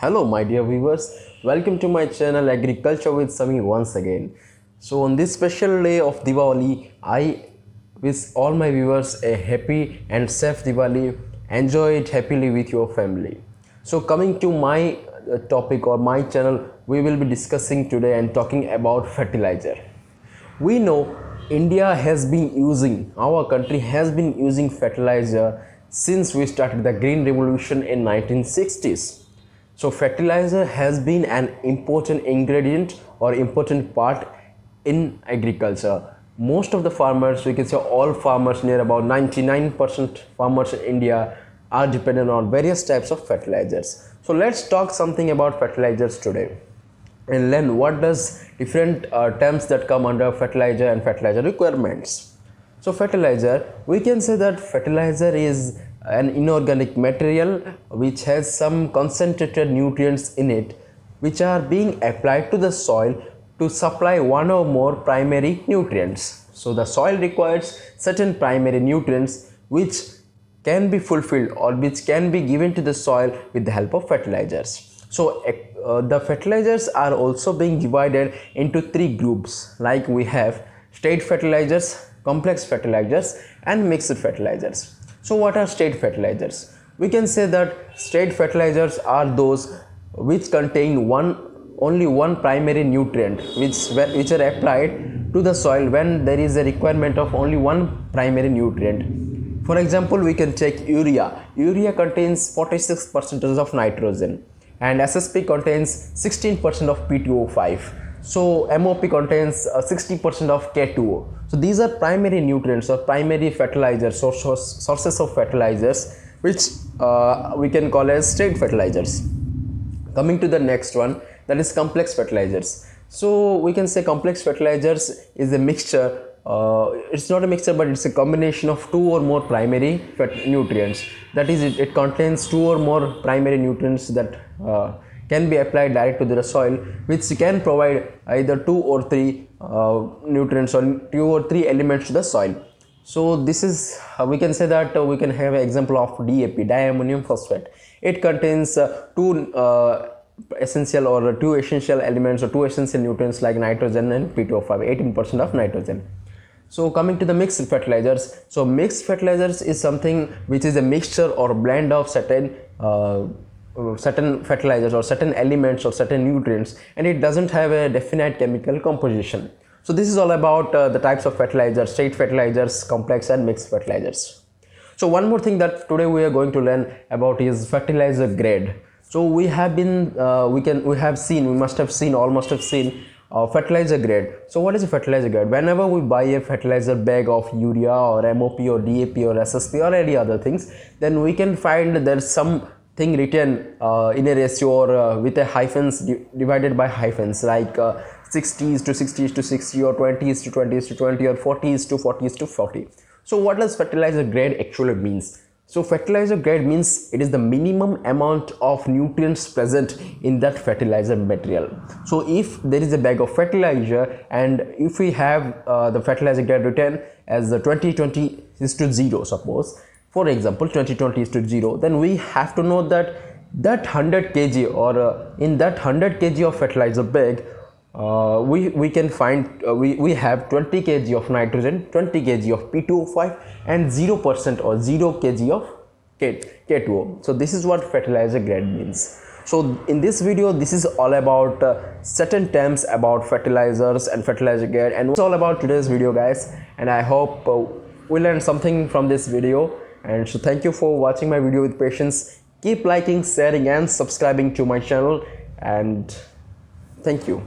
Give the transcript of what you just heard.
Hello my dear viewers, welcome to my channel Agriculture with Sami once again. So on this special day of Diwali, I wish all my viewers a happy and safe Diwali. Enjoy it happily with your family. So coming to my topic or my channel, we will be discussing today and talking about fertilizer. We know our country has been using fertilizer since we started the Green Revolution in 1960s. So fertilizer has been an important ingredient or important part in agriculture. Most of the farmers, we can say all farmers, near about 99% farmers in India are dependent on various types of fertilizers. So let's talk something about fertilizers today and learn what does different terms that come under fertilizer and fertilizer requirements. So fertilizer, we can say that fertilizer is an inorganic material which has some concentrated nutrients in it which are being applied to the soil to supply one or more primary nutrients. So the soil requires certain primary nutrients which can be fulfilled or which can be given to the soil with the help of fertilizers. So the fertilizers are also being divided into three groups, like we have straight fertilizers, complex fertilizers and mixed fertilizers. So what are straight fertilizers? We can say that straight fertilizers are those which contain only one primary nutrient which are applied to the soil when there is a requirement of only one primary nutrient. For example, we can take urea. Urea contains 46% of nitrogen and SSP contains 16% of P2O5. So MOP contains 60% of K2O. So these are primary nutrients or primary fertilizers or sources of fertilizers which we can call as straight fertilizers. Coming to the next one, that is complex fertilizers. So we can say complex fertilizers is a mixture. It's not a mixture, but it's a combination of two or more primary nutrients. That is, it contains two or more primary nutrients that can be applied direct to the soil, which can provide either two or three nutrients or two or three elements to the soil. So this is we can say that we can have an example of DAP, diammonium phosphate. It contains two essential elements or two essential nutrients like nitrogen and P2O5, 18% of nitrogen. So coming to the mixed fertilizers, so mixed fertilizers is something which is a mixture or blend of certain fertilizers or certain elements or certain nutrients, and it doesn't have a definite chemical composition. So this is all about the types of fertilizers: straight fertilizers, complex and mixed fertilizers. So one more thing that today we are going to learn about is fertilizer grade. So we must have seen fertilizer grade. So what is a fertilizer grade? Whenever we buy a fertilizer bag of urea or MOP or DAP or SSP or any other things, then we can find there's some thing written in a ratio or with a hyphens divided by hyphens, like 60:60:60 or 20:20:20 or 40:40:40. So what does fertilizer grade actually means? So fertilizer grade means it is the minimum amount of nutrients present in that fertilizer material. So if there is a bag of fertilizer and if we have the fertilizer grade written as the 20:20:0, suppose, for example 20:20:0, then we have to know that 100 kg or in that 100 kg of fertilizer bag, we can find we have 20 kg of nitrogen, 20 kg of P2O5 and 0% or 0 kg of K2O. So this is what fertilizer grade means. So in this video, this is all about certain terms about fertilizers and fertilizer grade, and it's all about today's video, guys, and I hope we learned something from this video. And so thank you for watching my video with patience. Keep liking, sharing and subscribing to my channel, and thank you.